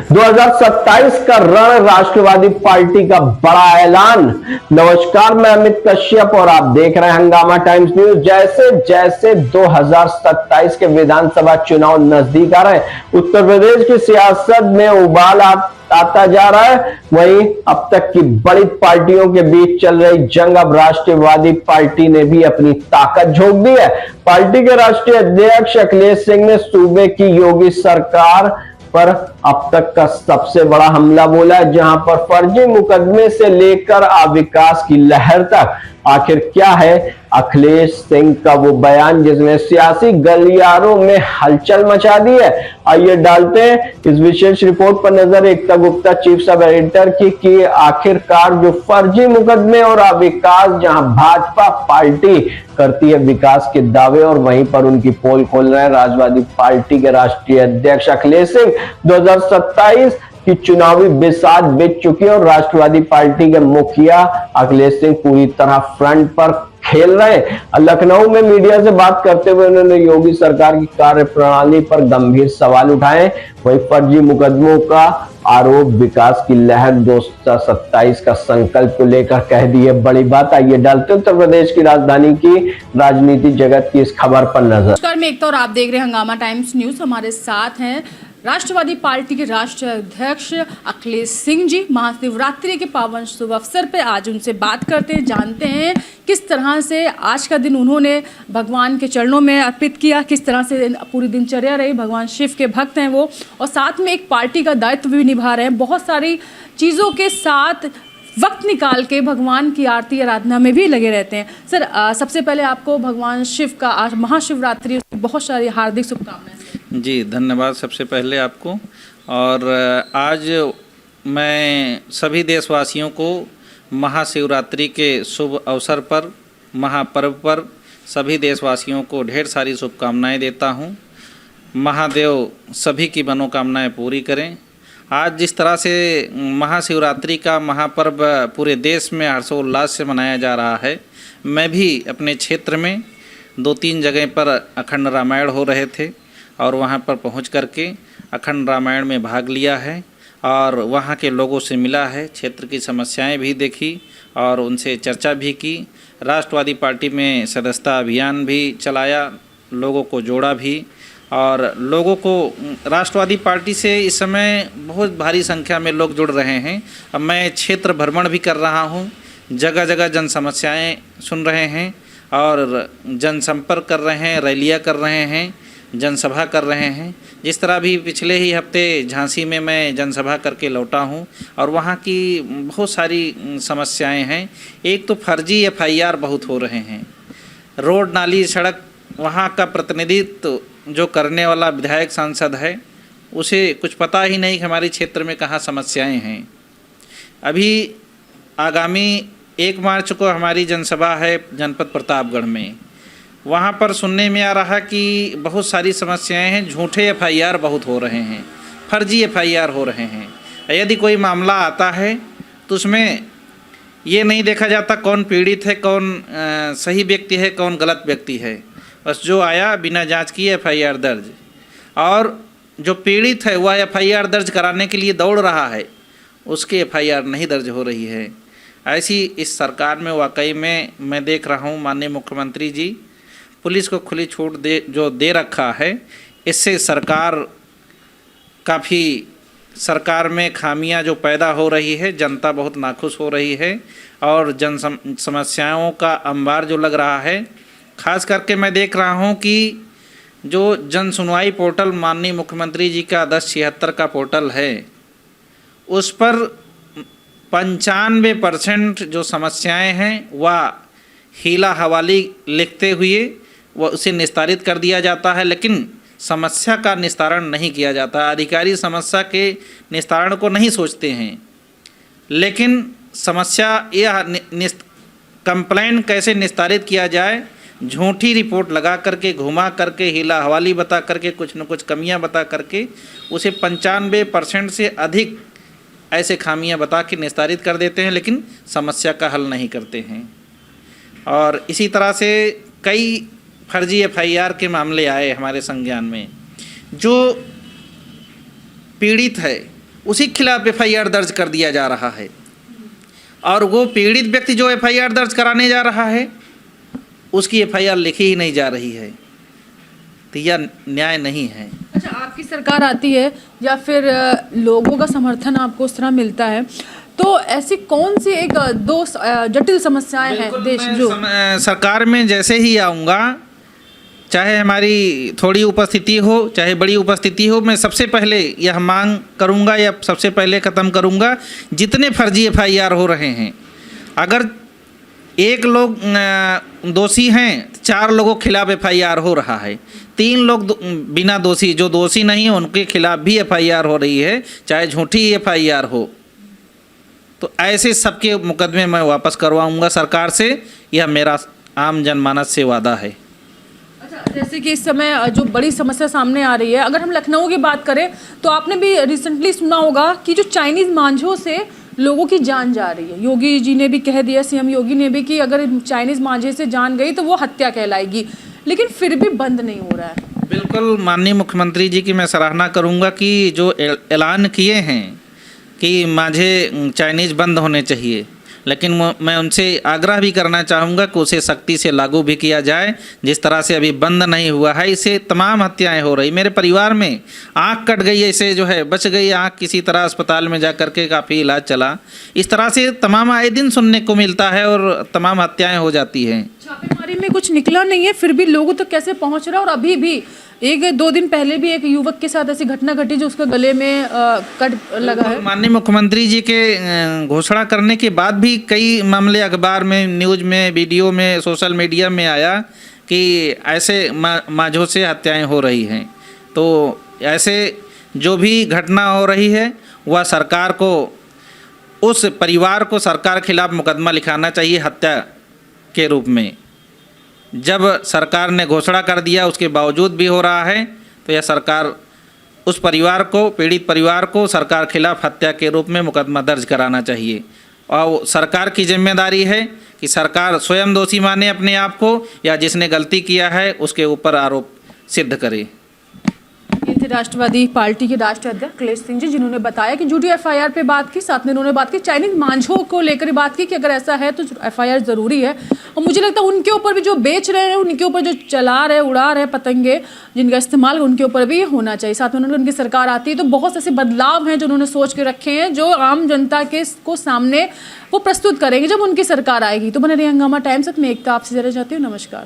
2027 का रण राष्ट्रवादी पार्टी का बड़ा ऐलान। नमस्कार, मैं अमित कश्यप और आप देख रहे हैं हंगामा टाइम्स न्यूज। जैसे जैसे 2027 के विधानसभा चुनाव नजदीक आ रहे हैं, उत्तर प्रदेश की सियासत में उबाल आता जा रहा है। वहीं अब तक की बड़ी पार्टियों के बीच चल रही जंग अब राष्ट्रवादी पार्टी ने भी अपनी ताकत झोंक दी है। पार्टी के राष्ट्रीय अध्यक्ष अखिलेश सिंह ने सूबे की योगी सरकार पर अब तक का सबसे बड़ा हमला बोला है, जहां पर फर्जी मुकदमे से लेकर अविकास की लहर तक। आखिर क्या है अखिलेश सिंह का वो बयान जिसने सियासी गलियारों में हलचल मचा दी है? आइए डालते हैं इस विशेष रिपोर्ट पर नजर एकता गुप्ता, चीफ सब एडिटर की कि आखिरकार जो फर्जी मुकदमे और अविकास, जहां भाजपा पार्टी करती है विकास के दावे और वहीं पर उनकी पोल खोल रहे हैं राष्ट्रवादी पार्टी के राष्ट्रीय अध्यक्ष अखिलेश सिंह। 2027 की चुनावी बिसात बीत चुकी है और राष्ट्रवादी पार्टी के मुखिया अखिलेश सिंह पूरी तरह फ्रंट पर खेल रहे हैं। लखनऊ में मीडिया से बात करते हुए उन्होंने योगी सरकार की कार्यप्रणाली पर गंभीर सवाल उठाए। वही फर्जी मुकदमों का आरोप, विकास की लहर 2027 का संकल्प को लेकर कह दी है बड़ी बात। आइए डालते उत्तर प्रदेश की राजधानी की राजनीति जगत की इस खबर पर नजर। नमस्कार, मैं एकता और आप देख रहे हैं हंगामा टाइम्स न्यूज। हमारे साथ हैं राष्ट्रवादी पार्टी के राष्ट्रीय अध्यक्ष अखिलेश सिंह जी। महाशिवरात्रि के पावन शुभ अवसर पे आज उनसे बात करते हैं, जानते हैं किस तरह से आज का दिन उन्होंने भगवान के चरणों में अर्पित किया, किस तरह से पूरी दिनचर्या रही। भगवान शिव के भक्त हैं वो, और साथ में एक पार्टी का दायित्व भी निभा रहे हैं। बहुत सारी चीज़ों के साथ वक्त निकाल के भगवान की आरती आराधना में भी लगे रहते हैं। सर, सबसे पहले आपको भगवान शिव का आज महाशिवरात्रि बहुत सारी हार्दिक शुभकामनाएं। जी धन्यवाद सबसे पहले आपको। और आज मैं सभी देशवासियों को महाशिवरात्रि के शुभ अवसर पर, महापर्व पर सभी देशवासियों को ढेर सारी शुभकामनाएं देता हूं। महादेव सभी की मनोकामनाएं पूरी करें। आज जिस तरह से महाशिवरात्रि का महापर्व पूरे देश में हर्षोल्लास से मनाया जा रहा है, मैं भी अपने क्षेत्र में 2-3 जगह पर अखंड रामायण हो रहे थे और वहाँ पर पहुँच करके अखंड रामायण में भाग लिया है और वहाँ के लोगों से मिला है, क्षेत्र की समस्याएं भी देखी और उनसे चर्चा भी की। राष्ट्रवादी पार्टी में सदस्यता अभियान भी चलाया, लोगों को जोड़ा भी और लोगों को राष्ट्रवादी पार्टी से इस समय बहुत भारी संख्या में लोग जुड़ रहे हैं। अब मैं क्षेत्र भ्रमण भी कर रहा हूँ, जगह जगह जन समस्याएँ सुन रहे हैं और जनसंपर्क कर रहे हैं, रैलियाँ कर रहे हैं, जनसभा कर रहे हैं। जिस तरह भी पिछले ही हफ्ते झांसी में मैं जनसभा करके लौटा हूं और वहां की बहुत सारी समस्याएं हैं। एक तो फर्जी एफआईआर बहुत हो रहे हैं, रोड नाली सड़क, वहां का प्रतिनिधित्व जो करने वाला विधायक सांसद है उसे कुछ पता ही नहीं कि हमारे क्षेत्र में कहाँ समस्याएं हैं। अभी आगामी 1 मार्च को हमारी जनसभा है जनपद प्रतापगढ़ में, वहाँ पर सुनने में आ रहा कि बहुत सारी समस्याएं हैं, झूठे एफआईआर बहुत हो रहे हैं, फर्जी एफआईआर हो रहे हैं। यदि कोई मामला आता है तो उसमें ये नहीं देखा जाता कौन पीड़ित है, कौन सही व्यक्ति है, कौन गलत व्यक्ति है। बस जो आया बिना जांच किए एफआईआर दर्ज, और जो पीड़ित है वह एफआईआर दर्ज कराने के लिए दौड़ रहा है, उसकी एफआईआर नहीं दर्ज हो रही है। ऐसी इस सरकार में वाकई में मैं देख रहा हूँ माननीय मुख्यमंत्री जी पुलिस को खुली छूट जो दे रखा है, इससे सरकार में खामियां जो पैदा हो रही है, जनता बहुत नाखुश हो रही है और जन समस्याओं का अंबार जो लग रहा है। खास करके मैं देख रहा हूं कि जो जन सुनवाई पोर्टल माननीय मुख्यमंत्री जी का 1076 का पोर्टल है, उस पर 95% जो समस्याएं हैं वह हीला हवाली लिखते हुए वह उसे निस्तारित कर दिया जाता है, लेकिन समस्या का निस्तारण नहीं किया जाता। अधिकारी समस्या के निस्तारण को नहीं सोचते हैं, लेकिन समस्या यह कंप्लेन कैसे निस्तारित किया जाए, झूठी रिपोर्ट लगा करके, घुमा करके, हीला हवाली बता करके, कुछ न कुछ कमियां बता करके उसे 95% से अधिक ऐसे खामियां बता के निस्तारित कर देते हैं, लेकिन समस्या का हल नहीं करते हैं। और इसी तरह से कई फर्जी एफआईआर के मामले आए हमारे संज्ञान में। जो पीड़ित है उसी के खिलाफ FIR दर्ज कर दिया जा रहा है, और वो पीड़ित व्यक्ति जो FIR दर्ज कराने जा रहा है उसकी FIR लिखी ही नहीं जा रही है। तो यह न्याय नहीं है। अच्छा, आपकी सरकार आती है या फिर लोगों का समर्थन आपको उस तरह मिलता है, तो ऐसी कौन सी एक दो जटिल समस्याएं हैं देश जो सरकार में जैसे ही आऊँगा, चाहे हमारी थोड़ी उपस्थिति हो चाहे बड़ी उपस्थिति हो, मैं सबसे पहले यह मांग करूँगा या सबसे पहले ख़त्म करूँगा जितने फर्जी FIR हो रहे हैं। अगर एक लोग दोषी हैं, 4 लोगों के खिलाफ FIR हो रहा है, 3 लोग बिना दोषी जो दोषी नहीं है उनके खिलाफ भी FIR हो रही है, चाहे झूठी FIR हो, तो ऐसे सबके मुकदमे मैं वापस करवाऊंगा सरकार से। यह मेरा आम जनमानस से वादा है। अच्छा, जैसे कि इस समय जो बड़ी समस्या सामने आ रही है, अगर हम लखनऊ की बात करें तो आपने भी रिसेंटली सुना होगा कि जो चाइनीज़ मांझों से लोगों की जान जा रही है। योगी जी ने भी कह दिया, CM योगी ने भी, कि अगर चाइनीज़ मांझे से जान गई तो वो हत्या कहलाएगी, लेकिन फिर भी बंद नहीं हो रहा है। बिल्कुल, माननीय मुख्यमंत्री जी की मैं सराहना करूंगा कि जो ऐलान किए हैं कि मांझे चाइनीज़ बंद होने चाहिए, लेकिन मैं उनसे आग्रह भी करना चाहूँगा कि उसे सख्ती से लागू भी किया जाए। जिस तरह से अभी बंद नहीं हुआ है, इससे तमाम हत्याएं हो रही। मेरे परिवार में आँख कट गई, ऐसे जो है बच गई आँख, किसी तरह अस्पताल में जा कर के काफ़ी इलाज चला। इस तरह से तमाम आए दिन सुनने को मिलता है और तमाम हत्याएँ हो जाती हैं। छापेमारी में कुछ निकला नहीं है, फिर भी लोगों तक कैसे पहुँच रहा है? और अभी भी 1-2 दिन पहले भी एक युवक के साथ ऐसी घटना घटी जो उसके गले में कट लगा है। माननीय मुख्यमंत्री जी के घोषणा करने के बाद भी कई मामले अखबार में, न्यूज़ में, वीडियो में, सोशल मीडिया में आया कि ऐसे मांझों से हत्याएं हो रही हैं। तो ऐसे जो भी घटना हो रही है वह सरकार को, उस परिवार को सरकार के खिलाफ मुकदमा लिखाना चाहिए हत्या के रूप में। जब सरकार ने घोषणा कर दिया उसके बावजूद भी हो रहा है, तो यह सरकार उस परिवार को, पीड़ित परिवार को सरकार खिलाफ हत्या के रूप में मुकदमा दर्ज कराना चाहिए। और सरकार की जिम्मेदारी है कि सरकार स्वयं दोषी माने अपने आप को, या जिसने गलती किया है उसके ऊपर आरोप सिद्ध करे। ये थे राष्ट्रवादी पार्टी के राष्ट्रीय अध्यक्ष अखिलेश सिंह जी, जिन्होंने बताया कि झूठी FIR पे बात की, साथ में उन्होंने बात की चाइनीज मांझों को लेकर बात की कि अगर ऐसा है तो FIR जरूरी है। और मुझे लगता है उनके ऊपर भी, जो बेच रहे हैं, उनके ऊपर जो चला रहे, उड़ा रहे पतंगे जिनका इस्तेमाल, उनके ऊपर भी होना चाहिए। साथ में उन्होंने, उनकी सरकार आती है तो बहुत से ऐसे बदलाव हैं जो उन्होंने सोच के रखे हैं, जो आम जनता के को सामने वो प्रस्तुत करेंगे जब उनकी सरकार आएगी। तो बने रहिए हंगामा टाइम्स में। एकता आपसे जरा चाहती हूँ। नमस्कार।